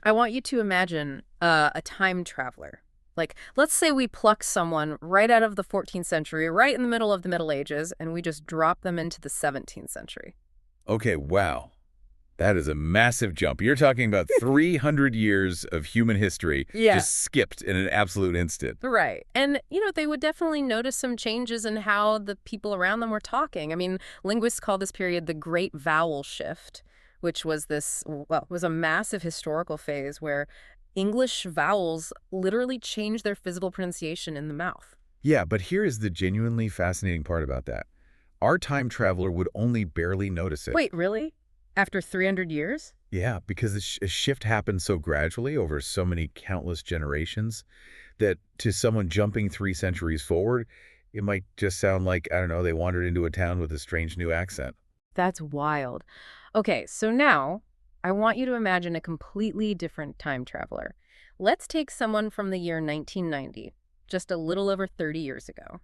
I want you to imagine a time traveler. Like, let's say we pluck someone right out of the 14th century, right in the middle of the Middle Ages, and we just drop them into the 17th century. Okay, wow. That is a massive jump. You're talking about 300 years of human history Yeah. just skipped in an absolute instant. Right. And, they would definitely notice some changes in how the people around them were talking. I mean, linguists call this period the Great Vowel Shift, which was was a massive historical phase where English vowels literally changed their physical pronunciation in the mouth. Yeah, but here is the genuinely fascinating part about that. Our time traveler would only barely notice it. Wait, really? After 300 years? Yeah, because a shift happened so gradually over so many countless generations that to someone jumping 3 centuries forward, it might just sound like, I don't know, they wandered into a town with a strange new accent. That's wild. Okay, so now I want you to imagine a completely different time traveler. Let's take someone from the year 1990, just a little over 30 years ago.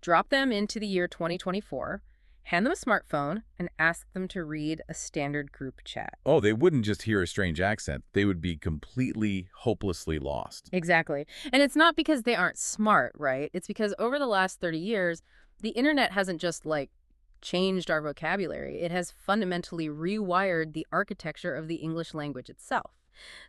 Drop them into the year 2024, hand them a smartphone, and ask them to read a standard group chat. Oh, they wouldn't just hear a strange accent. They would be completely, hopelessly lost. Exactly. And it's not because they aren't smart, right? It's because over the last 30 years, the internet hasn't just changed our vocabulary. It has fundamentally rewired the architecture of the English language itself.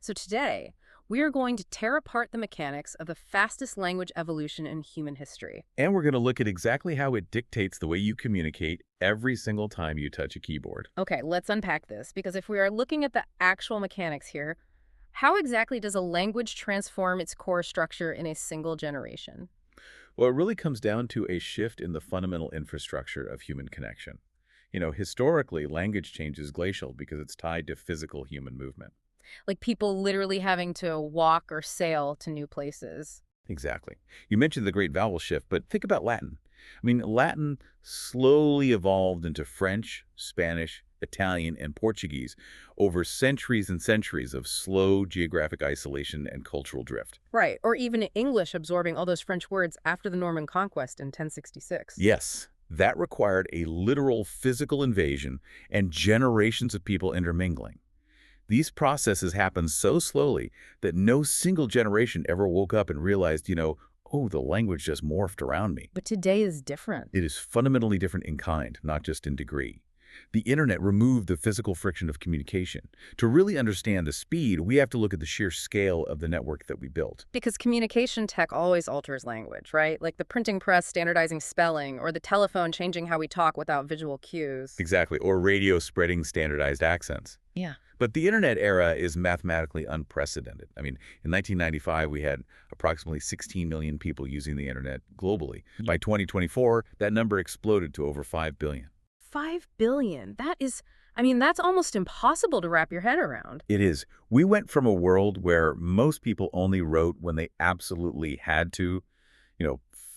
So today, we are going to tear apart the mechanics of the fastest language evolution in human history. And we're going to look at exactly how it dictates the way you communicate every single time you touch a keyboard. Okay, let's unpack this, because if we are looking at the actual mechanics here, how exactly does a language transform its core structure in a single generation? Well, it really comes down to a shift in the fundamental infrastructure of human connection. Historically, language change is glacial because it's tied to physical human movement. Like people literally having to walk or sail to new places. Exactly. You mentioned the Great Vowel Shift, but think about Latin. I mean, Latin slowly evolved into French, Spanish, Italian, and Portuguese over centuries and centuries of slow geographic isolation and cultural drift. Right, or even English absorbing all those French words after the Norman Conquest in 1066. Yes, that required a literal physical invasion and generations of people intermingling. These processes happened so slowly that no single generation ever woke up and realized, oh, the language just morphed around me. But today is different. It is fundamentally different in kind, not just in degree. The internet removed the physical friction of communication. To really understand the speed, we have to look at the sheer scale of the network that we built. Because communication tech always alters language, right? Like the printing press standardizing spelling, or the telephone changing how we talk without visual cues. Exactly, or radio spreading standardized accents. Yeah. But the internet era is mathematically unprecedented. I mean, in 1995, we had approximately 16 million people using the internet globally. By 2024, that number exploded to over 5 billion. 5 billion. That's almost impossible to wrap your head around. It is. We went from a world where most people only wrote when they absolutely had to,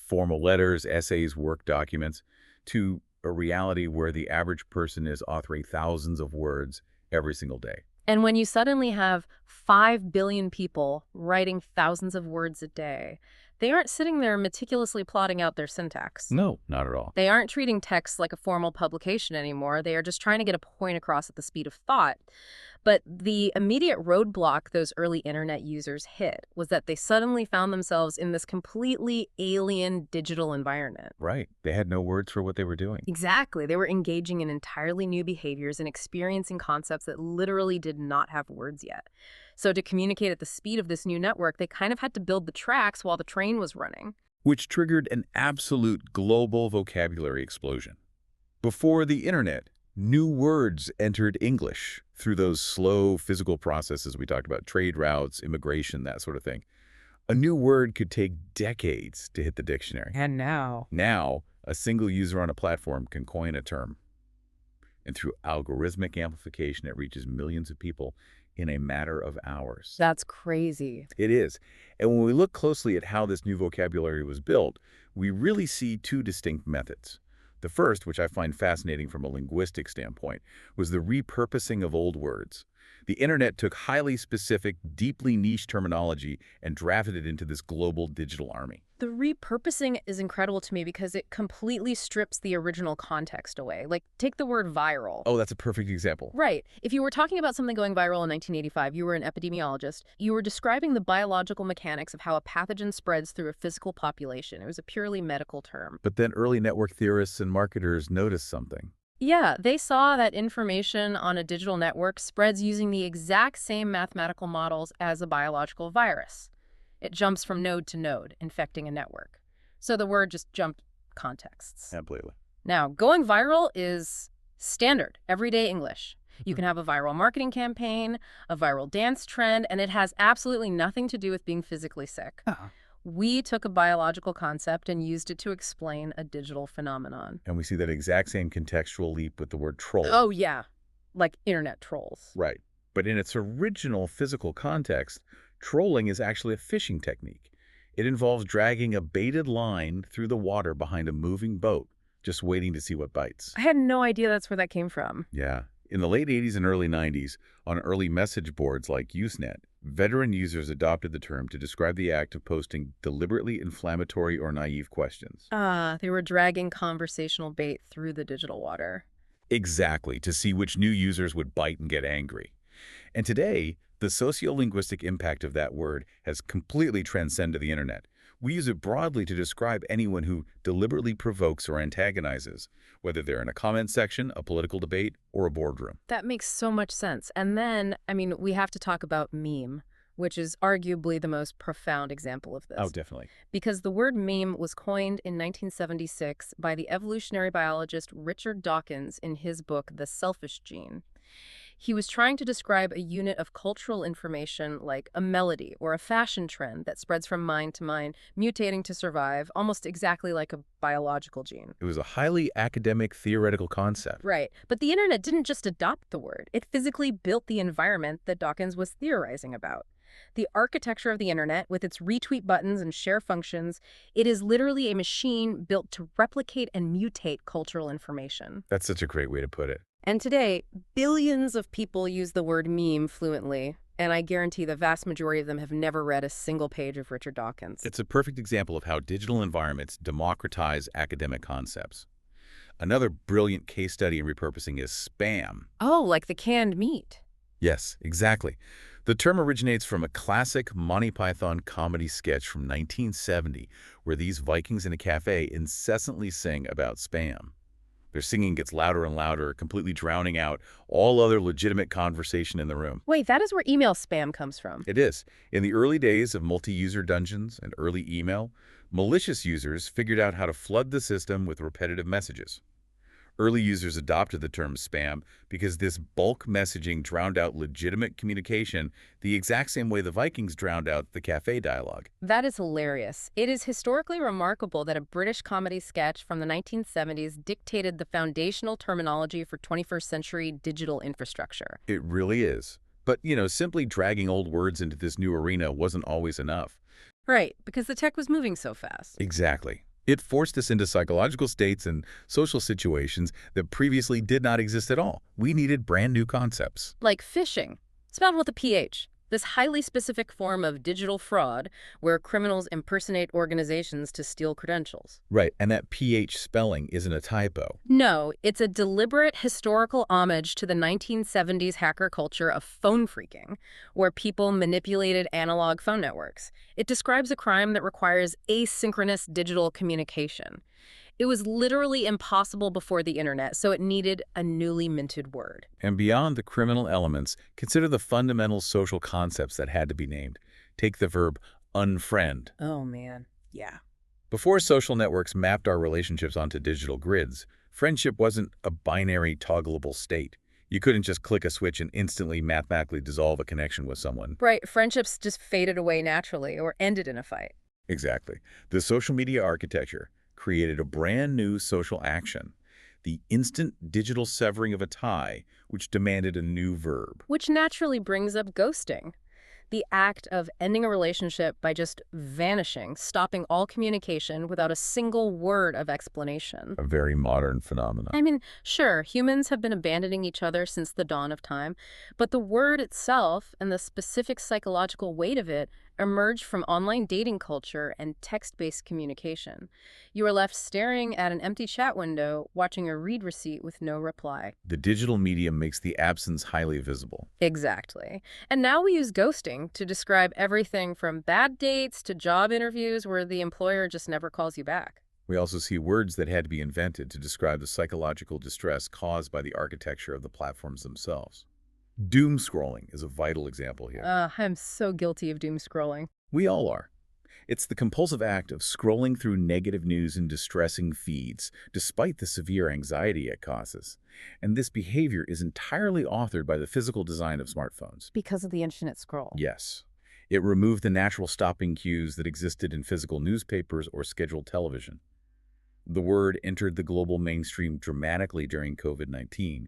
formal letters, essays, work documents, to a reality where the average person is authoring thousands of words every single day. And when you suddenly have 5 billion people writing thousands of words a day, they aren't sitting there meticulously plotting out their syntax. No, not at all. They aren't treating text like a formal publication anymore. They are just trying to get a point across at the speed of thought. But the immediate roadblock those early internet users hit was that they suddenly found themselves in this completely alien digital environment. Right. They had no words for what they were doing. Exactly. They were engaging in entirely new behaviors and experiencing concepts that literally did not have words yet. So to communicate at the speed of this new network, they kind of had to build the tracks while the train was running. Which triggered an absolute global vocabulary explosion. Before the internet, new words entered English through those slow physical processes we talked about, trade routes, immigration, that sort of thing. A new word could take decades to hit the dictionary. And now? Now, a single user on a platform can coin a term. And through algorithmic amplification, it reaches millions of people in a matter of hours. That's crazy. It is. And when we look closely at how this new vocabulary was built, we really see two distinct methods. The first, which I find fascinating from a linguistic standpoint, was the repurposing of old words. The internet took highly specific, deeply niche terminology and drafted it into this global digital army. The repurposing is incredible to me because it completely strips the original context away. Like, take the word viral. Oh, that's a perfect example. Right. If you were talking about something going viral in 1985, you were an epidemiologist. You were describing the biological mechanics of how a pathogen spreads through a physical population. It was a purely medical term. But then early network theorists and marketers noticed something. Yeah, they saw that information on a digital network spreads using the exact same mathematical models as a biological virus. It jumps from node to node, infecting a network. So the word just jumped contexts. Completely. Now, going viral is standard, everyday English. You can have a viral marketing campaign, a viral dance trend, and it has absolutely nothing to do with being physically sick. We took a biological concept and used it to explain a digital phenomenon. And we see that exact same contextual leap with the word troll. Oh, yeah, like internet trolls. Right. But in its original physical context, trolling is actually a fishing technique. It involves dragging a baited line through the water behind a moving boat, just waiting to see what bites. I had no idea that's where that came from. Yeah. In the late 80s and early 90s, on early message boards like Usenet, veteran users adopted the term to describe the act of posting deliberately inflammatory or naive questions. They were dragging conversational bait through the digital water. Exactly, to see which new users would bite and get angry. And today, the sociolinguistic impact of that word has completely transcended the internet. We use it broadly to describe anyone who deliberately provokes or antagonizes, whether they're in a comment section, a political debate, or a boardroom. That makes so much sense. And then, we have to talk about meme, which is arguably the most profound example of this. Oh, definitely. Because the word meme was coined in 1976 by the evolutionary biologist Richard Dawkins in his book, The Selfish Gene. He was trying to describe a unit of cultural information like a melody or a fashion trend that spreads from mind to mind, mutating to survive, almost exactly like a biological gene. It was a highly academic, theoretical concept. Right. But the internet didn't just adopt the word. It physically built the environment that Dawkins was theorizing about. The architecture of the internet, with its retweet buttons and share functions, it is literally a machine built to replicate and mutate cultural information. That's such a great way to put it. And today, billions of people use the word meme fluently, and I guarantee the vast majority of them have never read a single page of Richard Dawkins. It's a perfect example of how digital environments democratize academic concepts. Another brilliant case study in repurposing is spam. Oh, like the canned meat. Yes, exactly. The term originates from a classic Monty Python comedy sketch from 1970, where these Vikings in a cafe incessantly sing about spam. Their singing gets louder and louder, completely drowning out all other legitimate conversation in the room. Wait, that is where email spam comes from. It is. In the early days of multi-user dungeons and early email, malicious users figured out how to flood the system with repetitive messages. Early users adopted the term spam because this bulk messaging drowned out legitimate communication the exact same way the Vikings drowned out the cafe dialogue. That is hilarious. It is historically remarkable that a British comedy sketch from the 1970s dictated the foundational terminology for 21st century digital infrastructure. It really is. But, simply dragging old words into this new arena wasn't always enough. Right, because the tech was moving so fast. Exactly. It forced us into psychological states and social situations that previously did not exist at all. We needed brand new concepts. Like phishing, spelled with a PH. This highly specific form of digital fraud where criminals impersonate organizations to steal credentials. Right, and that PH spelling isn't a typo. No, it's a deliberate historical homage to the 1970s hacker culture of phone phreaking, where people manipulated analog phone networks. It describes a crime that requires asynchronous digital communication. It was literally impossible before the internet, so it needed a newly minted word. And beyond the criminal elements, consider the fundamental social concepts that had to be named. Take the verb unfriend. Oh, man. Yeah. Before social networks mapped our relationships onto digital grids, friendship wasn't a binary toggleable state. You couldn't just click a switch and instantly mathematically dissolve a connection with someone. Right, friendships just faded away naturally or ended in a fight. Exactly. The social media architecture created a brand new social action, the instant digital severing of a tie, which demanded a new verb. Which naturally brings up ghosting. The act of ending a relationship by just vanishing, stopping all communication without a single word of explanation. A very modern phenomenon. Sure, humans have been abandoning each other since the dawn of time, but the word itself and the specific psychological weight of it emerged from online dating culture and text-based communication. You are left staring at an empty chat window, watching a read receipt with no reply. The digital medium makes the absence highly visible. Exactly. And now we use ghosting to describe everything from bad dates to job interviews where the employer just never calls you back. We also see words that had to be invented to describe the psychological distress caused by the architecture of the platforms themselves. Doom scrolling is a vital example here. I'm so guilty of doom scrolling. We all are. It's the compulsive act of scrolling through negative news and distressing feeds, despite the severe anxiety it causes. And this behavior is entirely authored by the physical design of smartphones. Because of the infinite scroll. Yes. It removed the natural stopping cues that existed in physical newspapers or scheduled television. The word entered the global mainstream dramatically during COVID-19,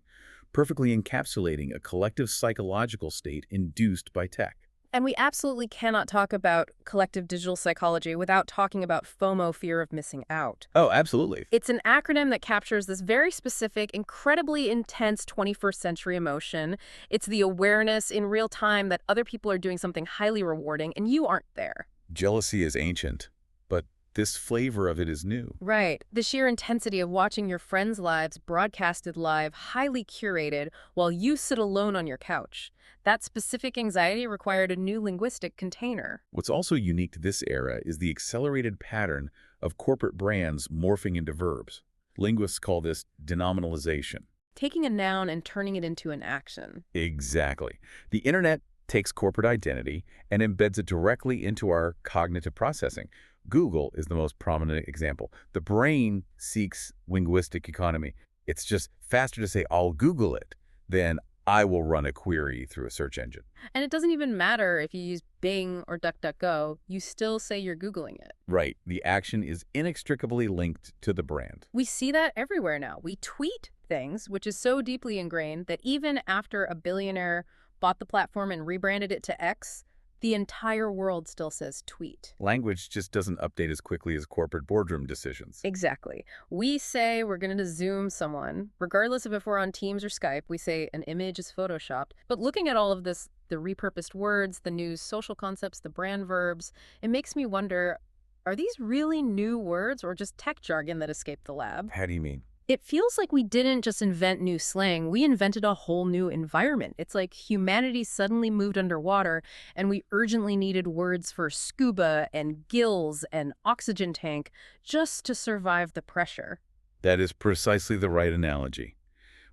perfectly encapsulating a collective psychological state induced by tech. And we absolutely cannot talk about collective digital psychology without talking about FOMO, fear of missing out. Oh, absolutely. It's an acronym that captures this very specific, incredibly intense 21st century emotion. It's the awareness in real time that other people are doing something highly rewarding and you aren't there. Jealousy is ancient, but this flavor of it is new. Right. The sheer intensity of watching your friends' lives broadcasted live, highly curated, while you sit alone on your couch. That specific anxiety required a new linguistic container. What's also unique to this era is the accelerated pattern of corporate brands morphing into verbs. Linguists call this denominalization. Taking a noun and turning it into an action. Exactly. The internet takes corporate identity and embeds it directly into our cognitive processing. Google is the most prominent example. The brain seeks linguistic economy. It's just faster to say, I'll Google it, than I will run a query through a search engine. And it doesn't even matter if you use Bing or DuckDuckGo, you still say you're Googling it. Right. The action is inextricably linked to the brand. We see that everywhere now. We tweet things, which is so deeply ingrained that even after a billionaire bought the platform and rebranded it to X, the entire world still says tweet. Language just doesn't update as quickly as corporate boardroom decisions. Exactly. We say we're going to Zoom someone, regardless of if we're on Teams or Skype, we say an image is photoshopped. But looking at all of this, the repurposed words, the new social concepts, the brand verbs, it makes me wonder, are these really new words or just tech jargon that escaped the lab? How do you mean? It feels like we didn't just invent new slang, we invented a whole new environment. It's like humanity suddenly moved underwater and we urgently needed words for scuba and gills and oxygen tank just to survive the pressure. That is precisely the right analogy.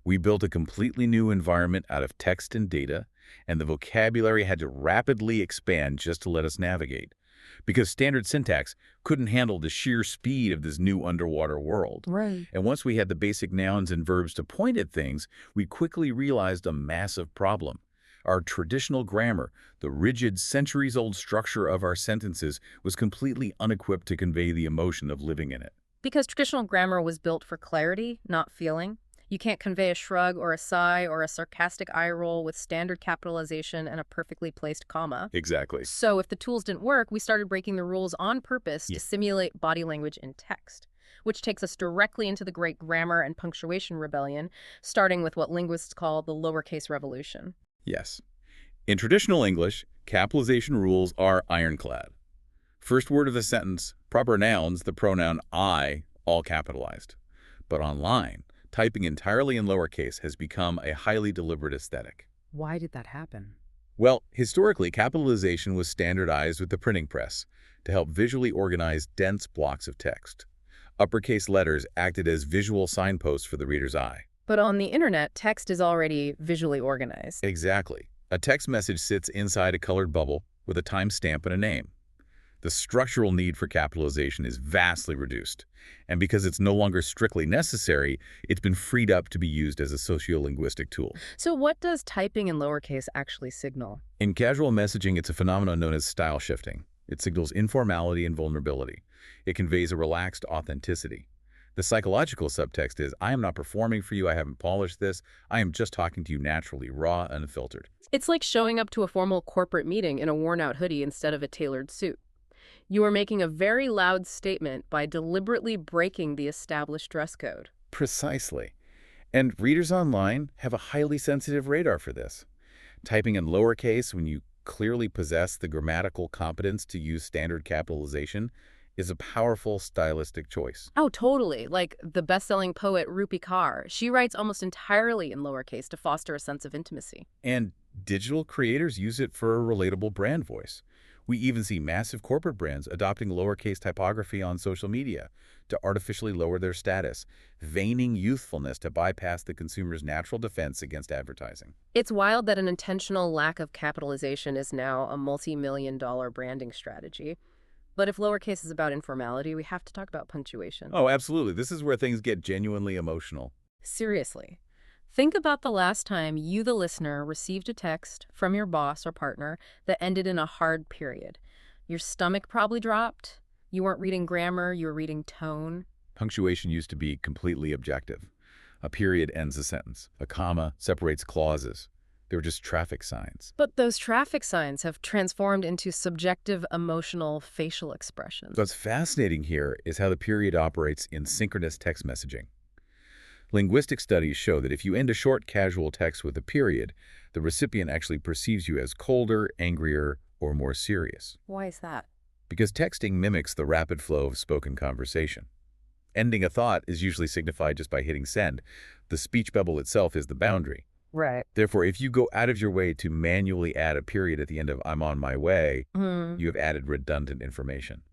We built a completely new environment out of text and data, and the vocabulary had to rapidly expand just to let us navigate, because standard syntax couldn't handle the sheer speed of this new underwater world. Right. And once we had the basic nouns and verbs to point at things, we quickly realized a massive problem. Our traditional grammar, the rigid, centuries-old structure of our sentences, was completely unequipped to convey the emotion of living in it. Because traditional grammar was built for clarity, not feeling. You can't convey a shrug or a sigh or a sarcastic eye roll with standard capitalization and a perfectly placed comma. Exactly. So if the tools didn't work, we started breaking the rules on purpose Yeah. to simulate body language in text, which takes us directly into the great grammar and punctuation rebellion, starting with what linguists call the lowercase revolution. Yes. In traditional English, capitalization rules are ironclad. First word of the sentence, proper nouns, the pronoun I, all capitalized. But online, typing entirely in lowercase has become a highly deliberate aesthetic. Why did that happen? Well, historically, capitalization was standardized with the printing press to help visually organize dense blocks of text. Uppercase letters acted as visual signposts for the reader's eye. But on the internet, text is already visually organized. Exactly. A text message sits inside a colored bubble with a timestamp and a name. The structural need for capitalization is vastly reduced, and because it's no longer strictly necessary, it's been freed up to be used as a sociolinguistic tool. So what does typing in lowercase actually signal? In casual messaging, it's a phenomenon known as style shifting. It signals informality and vulnerability. It conveys a relaxed authenticity. The psychological subtext is, I am not performing for you, I haven't polished this, I am just talking to you naturally, raw, unfiltered. It's like showing up to a formal corporate meeting in a worn-out hoodie instead of a tailored suit. You are making a very loud statement by deliberately breaking the established dress code. Precisely. And readers online have a highly sensitive radar for this. Typing in lowercase when you clearly possess the grammatical competence to use standard capitalization is a powerful stylistic choice. Oh, totally. Like the best-selling poet Rupi Kaur. She writes almost entirely in lowercase to foster a sense of intimacy. And digital creators use it for a relatable brand voice. We even see massive corporate brands adopting lowercase typography on social media to artificially lower their status, feigning youthfulness to bypass the consumer's natural defense against advertising. It's wild that an intentional lack of capitalization is now a multi-million-dollar branding strategy. But if lowercase is about informality, we have to talk about punctuation. Oh, absolutely. This is where things get genuinely emotional. Seriously. Think about the last time you, the listener, received a text from your boss or partner that ended in a hard period. Your stomach probably dropped. You weren't reading grammar, you were reading tone. Punctuation used to be completely objective. A period ends a sentence. A comma separates clauses. They were just traffic signs. But those traffic signs have transformed into subjective, emotional, facial expressions. What's fascinating here is how the period operates in synchronous text messaging. Linguistic studies show that if you end a short, casual text with a period, the recipient actually perceives you as colder, angrier, or more serious. Why is that? Because texting mimics the rapid flow of spoken conversation. Ending a thought is usually signified just by hitting send. The speech bubble itself is the boundary. Right. Therefore, if you go out of your way to manually add a period at the end of "I'm on my way," you have added redundant information.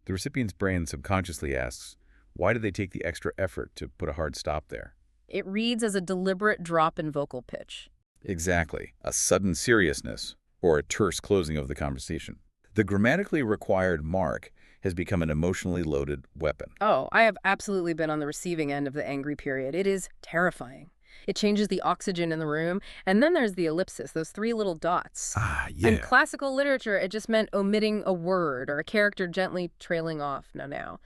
The recipient's brain subconsciously asks, why did they take the extra effort to put a hard stop there? It reads as a deliberate drop in vocal pitch. Exactly. A sudden seriousness or a terse closing of the conversation. The grammatically required mark has become an emotionally loaded weapon. Oh, I have absolutely been on the receiving end of the angry period. It is terrifying. It changes the oxygen in the room. And then there's the ellipsis, those three little dots. Ah, yeah. In classical literature, it just meant omitting a word or a character gently trailing off. Now.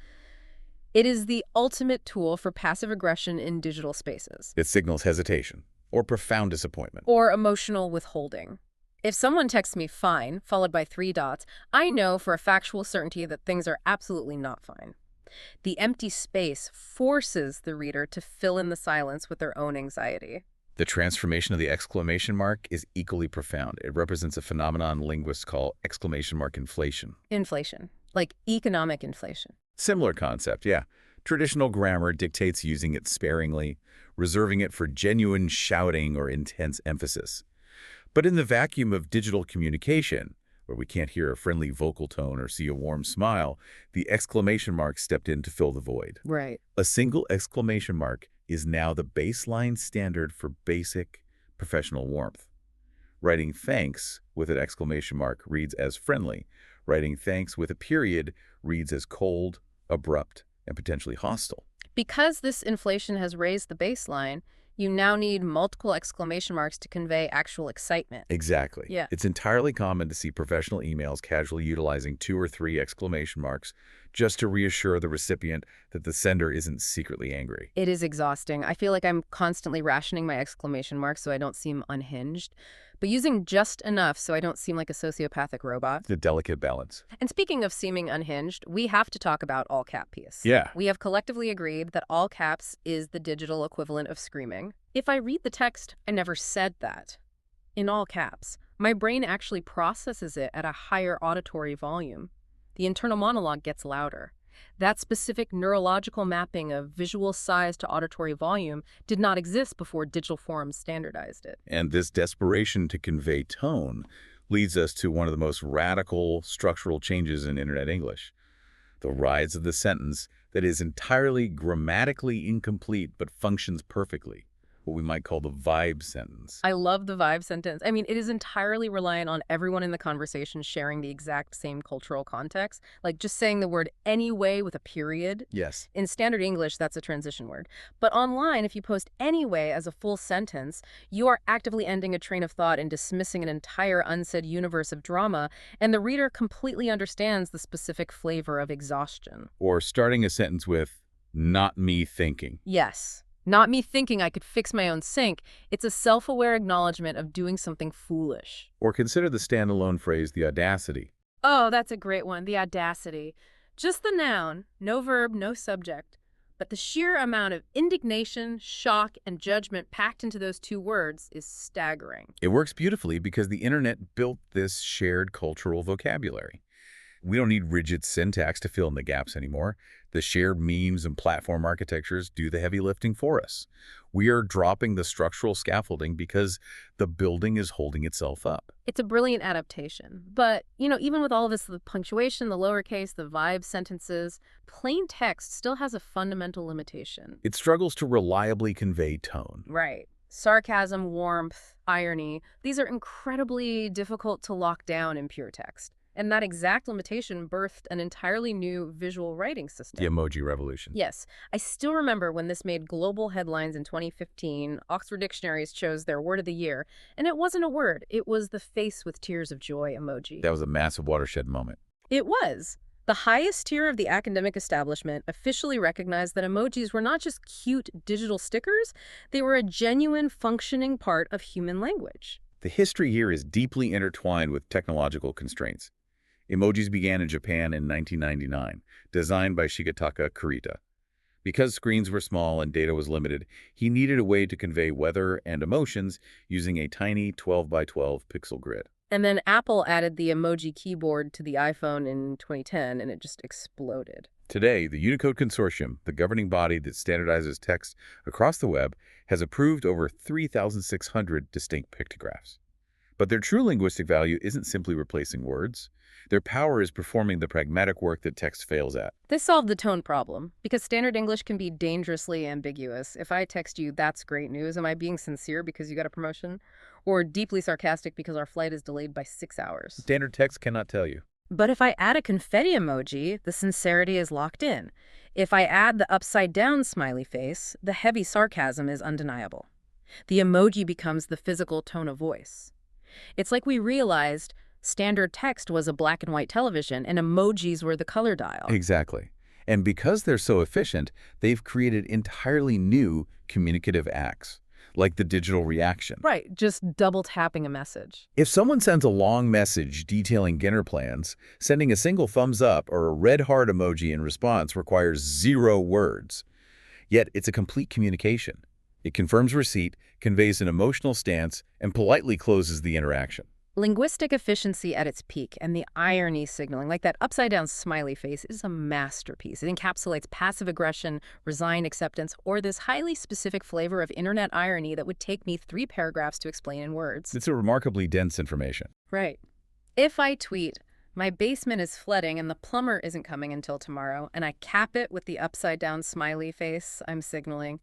It is the ultimate tool for passive aggression in digital spaces. It signals hesitation or profound disappointment. Or emotional withholding. If someone texts me fine, followed by three dots, I know for a factual certainty that things are absolutely not fine. The empty space forces the reader to fill in the silence with their own anxiety. The transformation of the exclamation mark is equally profound. It represents a phenomenon linguists call exclamation mark inflation. Inflation, like economic inflation. Similar concept, yeah. Traditional grammar dictates using it sparingly, reserving it for genuine shouting or intense emphasis. But in the vacuum of digital communication, where we can't hear a friendly vocal tone or see a warm smile, the exclamation mark stepped in to fill the void. Right. A single exclamation mark is now the baseline standard for basic professional warmth. Writing thanks with an exclamation mark reads as friendly. Writing thanks with a period reads as cold, abrupt, and potentially hostile. Because this inflation has raised the baseline, you now need multiple exclamation marks to convey actual excitement. Exactly. Yeah. It's entirely common to see professional emails casually utilizing 2 or 3 exclamation marks just to reassure the recipient that the sender isn't secretly angry. It is exhausting. I feel like I'm constantly rationing my exclamation marks so I don't seem unhinged, but using just enough so I don't seem like a sociopathic robot. The delicate balance. And speaking of seeming unhinged, we have to talk about all cap piece. Yeah. We have collectively agreed that all caps is the digital equivalent of screaming. If I read the text, I never said that. In all caps, my brain actually processes it at a higher auditory volume. The internal monologue gets louder. That specific neurological mapping of visual size to auditory volume did not exist before digital forms standardized it. And this desperation to convey tone leads us to one of the most radical structural changes in Internet English. The rise of the sentence that is entirely grammatically incomplete but functions perfectly. What we might call the vibe sentence. I love the vibe sentence. I mean, it is entirely reliant on everyone in the conversation sharing the exact same cultural context. Like just saying the word anyway with a period. Yes. In standard English, that's a transition word. But online, if you post anyway as a full sentence, you are actively ending a train of thought and dismissing an entire unsaid universe of drama, and the reader completely understands the specific flavor of exhaustion. Or starting a sentence with, "not me thinking." Yes. Not me thinking I could fix my own sink. It's a self-aware acknowledgement of doing something foolish. Or consider the standalone phrase, the audacity. Oh, that's a great one, the audacity. Just the noun, no verb, no subject. But the sheer amount of indignation, shock, and judgment packed into those two words is staggering. It works beautifully because the internet built this shared cultural vocabulary. We don't need rigid syntax to fill in the gaps anymore. The shared memes and platform architectures do the heavy lifting for us. We are dropping the structural scaffolding because the building is holding itself up. It's a brilliant adaptation. But, even with all of this, the punctuation, the lowercase, the vibe sentences, plain text still has a fundamental limitation. It struggles to reliably convey tone. Right. Sarcasm, warmth, irony, these are incredibly difficult to lock down in pure text. And that exact limitation birthed an entirely new visual writing system. The emoji revolution. Yes. I still remember when this made global headlines in 2015. Oxford Dictionaries chose their word of the year. And it wasn't a word. It was the face with tears of joy emoji. That was a massive watershed moment. It was. The highest tier of the academic establishment officially recognized that emojis were not just cute digital stickers, they were a genuine functioning part of human language. The history here is deeply intertwined with technological constraints. Emojis began in Japan in 1999, designed by Shigetaka Kurita. Because screens were small and data was limited, he needed a way to convey weather and emotions using a tiny 12 by 12 pixel grid. And then Apple added the emoji keyboard to the iPhone in 2010, and it just exploded. Today, the Unicode Consortium, the governing body that standardizes text across the web, has approved over 3,600 distinct pictographs. But their true linguistic value isn't simply replacing words. Their power is performing the pragmatic work that text fails at. This solved the tone problem, because standard English can be dangerously ambiguous. If I text you, "That's great news," am I being sincere because you got a promotion? Or deeply sarcastic because our flight is delayed by 6 hours? Standard text cannot tell you. But if I add a confetti emoji, the sincerity is locked in. If I add the upside-down smiley face, the heavy sarcasm is undeniable. The emoji becomes the physical tone of voice. It's like we realized standard text was a black and white television and emojis were the color dial. Exactly. And because they're so efficient, they've created entirely new communicative acts, like the digital reaction. Right, just double tapping a message. If someone sends a long message detailing dinner plans, sending a single thumbs up or a red heart emoji in response requires 0 words. Yet it's a complete communication. It confirms receipt, conveys an emotional stance, and politely closes the interaction. Linguistic efficiency at its peak and the irony signaling, like that upside-down smiley face, is a masterpiece. It encapsulates passive aggression, resigned acceptance, or this highly specific flavor of internet irony that would take me 3 paragraphs to explain in words. It's a remarkably dense information. Right. If I tweet, "My basement is flooding and the plumber isn't coming until tomorrow," and I cap it with the upside-down smiley face, I'm signaling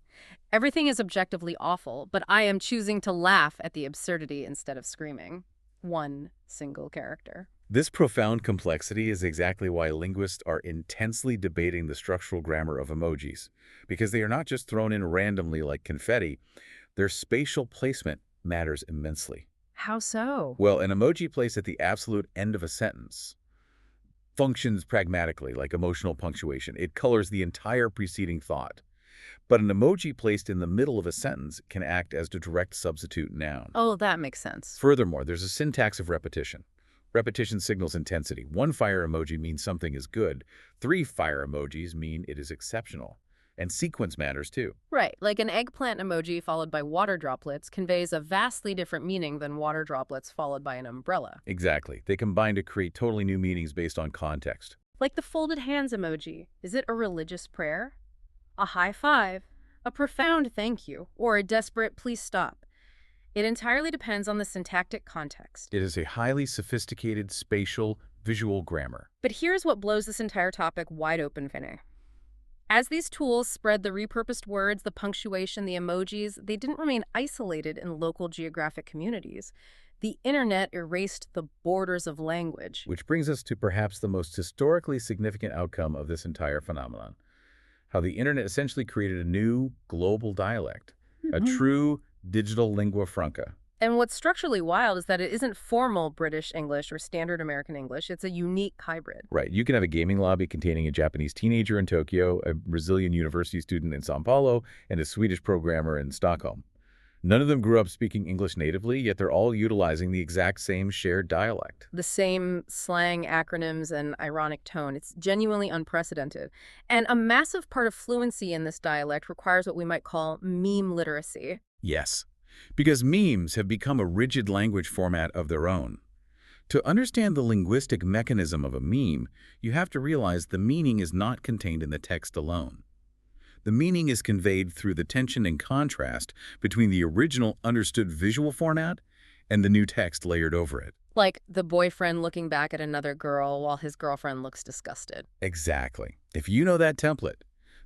everything is objectively awful, but I am choosing to laugh at the absurdity instead of screaming. One single character. This profound complexity is exactly why linguists are intensely debating the structural grammar of emojis, because they are not just thrown in randomly like confetti. Their spatial placement matters immensely. How so? Well, an emoji placed at the absolute end of a sentence functions pragmatically like emotional punctuation. It colors the entire preceding thought. But an emoji placed in the middle of a sentence can act as the direct substitute noun. Oh, that makes sense. Furthermore, there's a syntax of repetition. Repetition signals intensity. 1 fire emoji means something is good. 3 fire emojis mean it is exceptional. And sequence matters too. Right, like an eggplant emoji followed by water droplets conveys a vastly different meaning than water droplets followed by an umbrella. Exactly. They combine to create totally new meanings based on context. Like the folded hands emoji. Is it a religious prayer? A high five, a profound thank you, or a desperate please stop? It entirely depends on the syntactic context. It is a highly sophisticated spatial visual grammar. But here's what blows this entire topic wide open, Vinay. As these tools spread the repurposed words, the punctuation, the emojis, they didn't remain isolated in local geographic communities. The internet erased the borders of language. Which brings us to perhaps the most historically significant outcome of this entire phenomenon. How the internet essentially created a new global dialect, a true digital lingua franca. And what's structurally wild is that it isn't formal British English or standard American English. It's a unique hybrid. Right. You can have a gaming lobby containing a Japanese teenager in Tokyo, a Brazilian university student in São Paulo, and a Swedish programmer in Stockholm. None of them grew up speaking English natively, yet they're all utilizing the exact same shared dialect. The same slang, acronyms, and ironic tone. It's genuinely unprecedented. And a massive part of fluency in this dialect requires what we might call meme literacy. Yes, because memes have become a rigid language format of their own. To understand the linguistic mechanism of a meme, you have to realize the meaning is not contained in the text alone. The meaning is conveyed through the tension and contrast between the original understood visual format and the new text layered over it. Like the boyfriend looking back at another girl while his girlfriend looks disgusted. Exactly. If you know that template,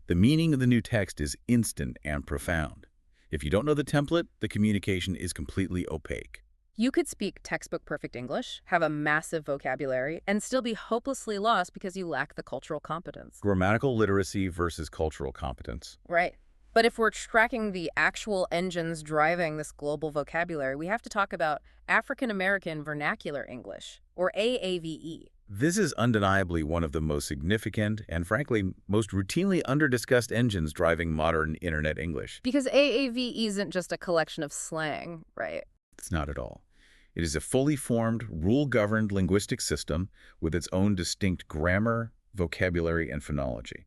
the meaning of the new text is instant and profound. If you don't know the template, the communication is completely opaque. You could speak textbook perfect English, have a massive vocabulary, and still be hopelessly lost because you lack the cultural competence. Grammatical literacy versus cultural competence. Right. But if we're tracking the actual engines driving this global vocabulary, we have to talk about African American Vernacular English, or AAVE. This is undeniably one of the most significant and, frankly, most routinely underdiscussed engines driving modern Internet English. Because AAVE isn't just a collection of slang, right? It's not at all. It is a fully formed, rule-governed linguistic system with its own distinct grammar, vocabulary, and phonology.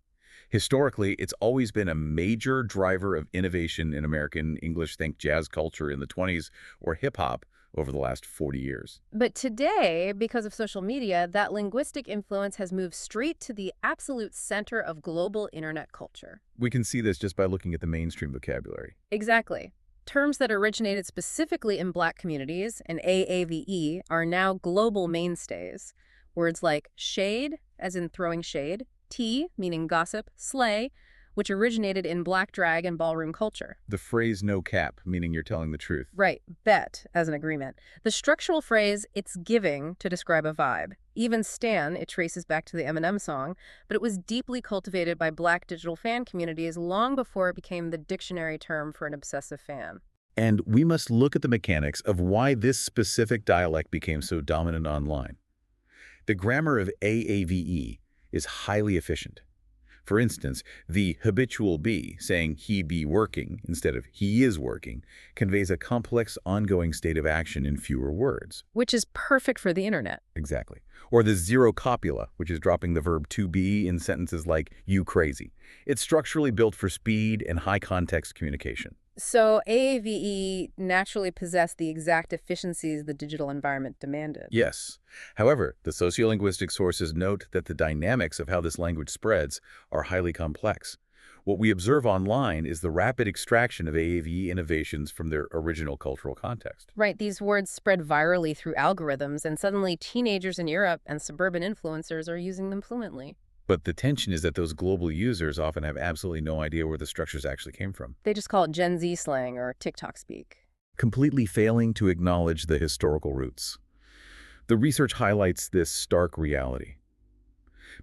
Historically, it's always been a major driver of innovation in American English, think jazz culture in the 20s or hip-hop over the last 40 years. But today, because of social media, that linguistic influence has moved straight to the absolute center of global internet culture. We can see this just by looking at the mainstream vocabulary. Exactly. Terms that originated specifically in Black communities and AAVE are now global mainstays. Words like shade, as in throwing shade, tea, meaning gossip, slay, which originated in Black drag and ballroom culture. The phrase no cap, meaning you're telling the truth. Right, bet, as an agreement. The structural phrase, it's giving, to describe a vibe. Even Stan, it traces back to the Eminem song, but it was deeply cultivated by Black digital fan communities long before it became the dictionary term for an obsessive fan. And we must look at the mechanics of why this specific dialect became so dominant online. The grammar of AAVE is highly efficient. For instance, the habitual be, saying he be working instead of he is working, conveys a complex ongoing state of action in fewer words. Which is perfect for the internet. Exactly. Or the zero copula, which is dropping the verb to be in sentences like you crazy. It's structurally built for speed and high context communication. So AAVE naturally possessed the exact efficiencies the digital environment demanded. Yes. However, the sociolinguistic sources note that the dynamics of how this language spreads are highly complex. What we observe online is the rapid extraction of AAVE innovations from their original cultural context. Right, these words spread virally through algorithms, and suddenly teenagers in Europe and suburban influencers are using them fluently. But the tension is that those global users often have absolutely no idea where the structures actually came from, They just call it Gen Z slang or TikTok speak. completely failing to acknowledge the historical roots. The research highlights this stark reality.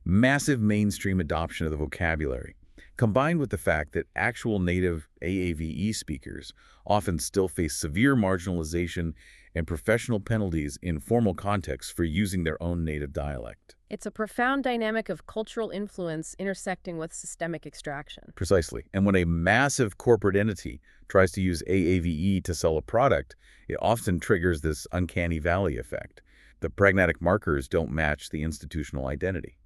Massive mainstream adoption of the vocabulary, combined with the fact that actual native AAVE speakers often still face severe marginalization and professional penalties in formal contexts for using their own native dialect. It's a profound dynamic of cultural influence intersecting with systemic extraction. Precisely. And when a massive corporate entity tries to use AAVE to sell a product, it often triggers this uncanny valley effect. The pragmatic markers don't match the institutional identity.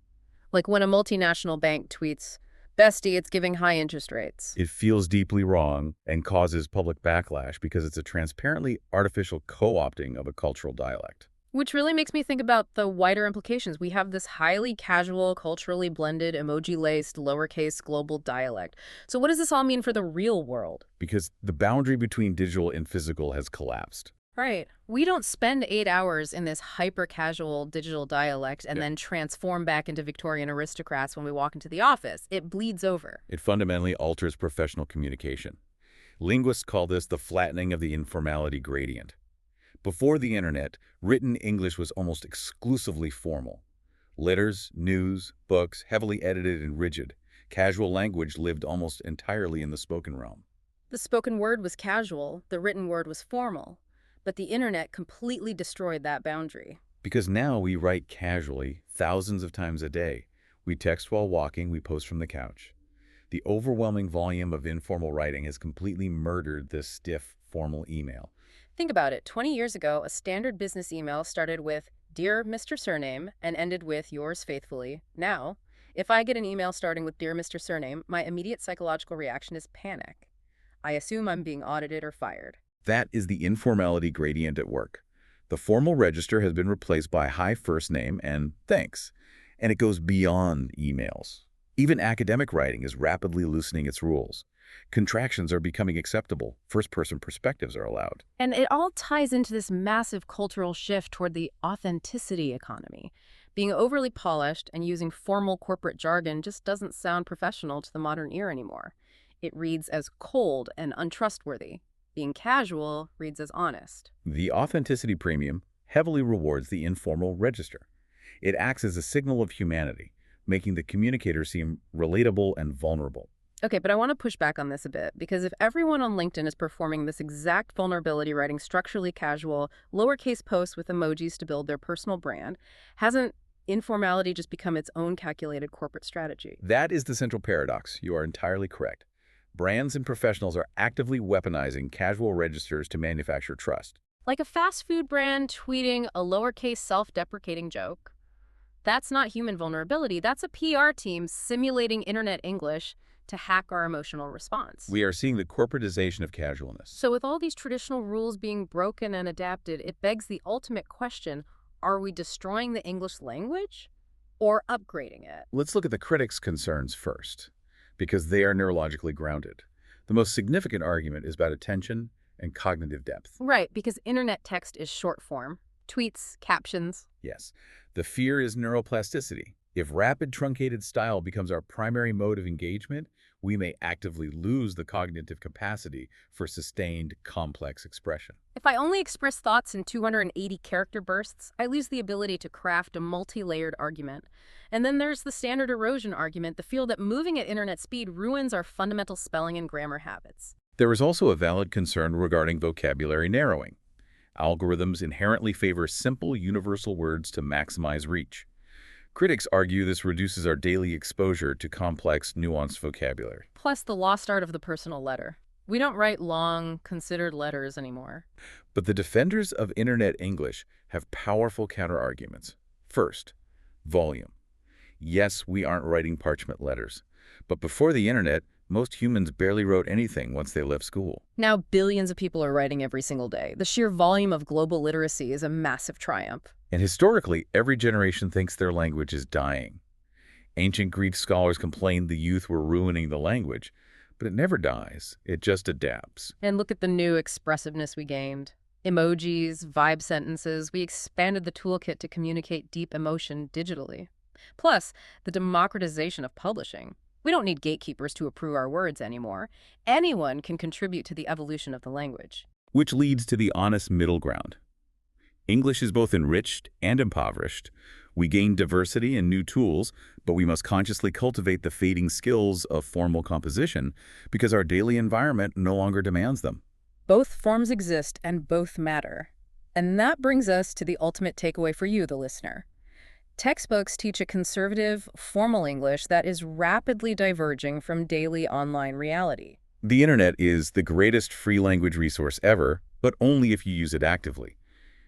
Like when a multinational bank tweets, "Bestie, it's giving high interest rates." It feels deeply wrong and causes public backlash because it's a transparently artificial co-opting of a cultural dialect. Which really makes me think about the wider implications. We have this highly casual, culturally blended, emoji-laced, lowercase global dialect. So what does this all mean for the real world? Because the boundary between digital and physical has collapsed. Right. We don't spend 8 hours in this hyper-casual digital dialect and then transform back into Victorian aristocrats when we walk into the office. It bleeds over. It fundamentally alters professional communication. Linguists call this the flattening of the informality gradient. Before the internet, written English was almost exclusively formal. Letters, news, books, heavily edited and rigid. Casual language lived almost entirely in the spoken realm. The spoken word was casual, the written word was formal. But the internet completely destroyed that boundary. Because now we write casually, thousands of times a day. We text while walking, we post from the couch. The overwhelming volume of informal writing has completely murdered this stiff, formal email. Think about it. 20 years ago, a standard business email started with Dear Mr. Surname and ended with Yours faithfully. Now, if I get an email starting with Dear Mr. Surname, my immediate psychological reaction is panic. I assume I'm being audited or fired. That is the informality gradient at work. The formal register has been replaced by hi first name and thanks, and it goes beyond emails. Even academic writing is rapidly loosening its rules. Contractions are becoming acceptable. First-person perspectives are allowed. And it all ties into this massive cultural shift toward the authenticity economy. Being overly polished and using formal corporate jargon just doesn't sound professional to the modern ear anymore. It reads as cold and untrustworthy. Being casual reads as honest. The authenticity premium heavily rewards the informal register. It acts as a signal of humanity, making the communicator seem relatable and vulnerable. Okay, but I want to push back on this a bit, because if everyone on LinkedIn is performing this exact vulnerability, writing structurally casual, lowercase posts with emojis to build their personal brand, hasn't informality just become its own calculated corporate strategy? That is the central paradox. You are entirely correct. Brands and professionals are actively weaponizing casual registers to manufacture trust. Like a fast food brand tweeting a lowercase self-deprecating joke. That's not human vulnerability. That's a PR team simulating internet English to hack our emotional response. We are seeing the corporatization of casualness. So with all these traditional rules being broken and adapted, it begs the ultimate question, are we destroying the English language or upgrading it? Let's look at the critics' concerns first, because they are neurologically grounded. The most significant argument is about attention and cognitive depth. Right, because internet text is short form. Tweets, captions. Yes. The fear is neuroplasticity. If rapid, truncated style becomes our primary mode of engagement, we may actively lose the cognitive capacity for sustained, complex expression. If I only express thoughts in 280 character bursts, I lose the ability to craft a multi-layered argument. And then there's the standard erosion argument, the fear that moving at internet speed ruins our fundamental spelling and grammar habits. There is also a valid concern regarding vocabulary narrowing. Algorithms inherently favor simple, universal words to maximize reach. Critics argue this reduces our daily exposure to complex, nuanced vocabulary. Plus the lost art of the personal letter. We don't write long, considered letters anymore. But the defenders of internet English have powerful counterarguments. First, volume. Yes, we aren't writing parchment letters. But before the internet, most humans barely wrote anything once they left school. Now billions of people are writing every single day. The sheer volume of global literacy is a massive triumph. And historically, every generation thinks their language is dying. Ancient Greek scholars complained the youth were ruining the language, but it never dies. It just adapts. And look at the new expressiveness we gained. Emojis, vibe sentences, we expanded the toolkit to communicate deep emotion digitally. Plus, the democratization of publishing. We don't need gatekeepers to approve our words anymore. Anyone can contribute to the evolution of the language. Which leads to the honest middle ground. English is both enriched and impoverished. We gain diversity and new tools, but we must consciously cultivate the fading skills of formal composition because our daily environment no longer demands them. Both forms exist and both matter. And that brings us to the ultimate takeaway for you, the listener. Textbooks teach a conservative, formal English that is rapidly diverging from daily online reality. The internet is the greatest free language resource ever, but only if you use it actively.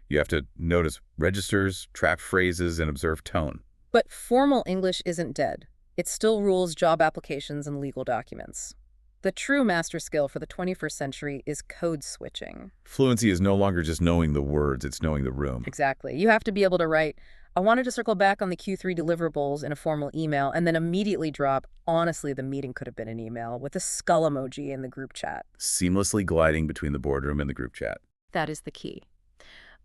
You have to notice registers, trap phrases, and observe tone. But formal English isn't dead. It still rules job applications and legal documents. The true master skill for the 21st century is code switching. Fluency is no longer just knowing the words, it's knowing the room. Exactly. You have to be able to write, I wanted to circle back on the Q3 deliverables in a formal email, and then immediately drop, honestly, the meeting could have been an email, with a skull emoji in the group chat. Seamlessly gliding between the boardroom and the group chat. That is the key.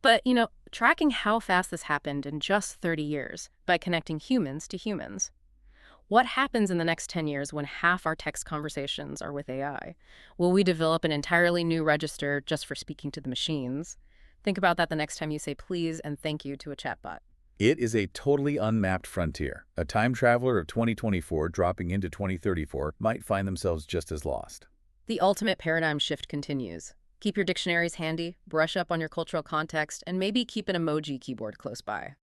But, tracking how fast this happened in just 30 years by connecting humans to humans. What happens in the next 10 years when half our text conversations are with AI? Will we develop an entirely new register just for speaking to the machines? Think about that the next time you say please and thank you to a chatbot. It is a totally unmapped frontier. A time traveler of 2024 dropping into 2034 might find themselves just as lost. The ultimate paradigm shift continues. Keep your dictionaries handy, brush up on your cultural context, and maybe keep an emoji keyboard close by.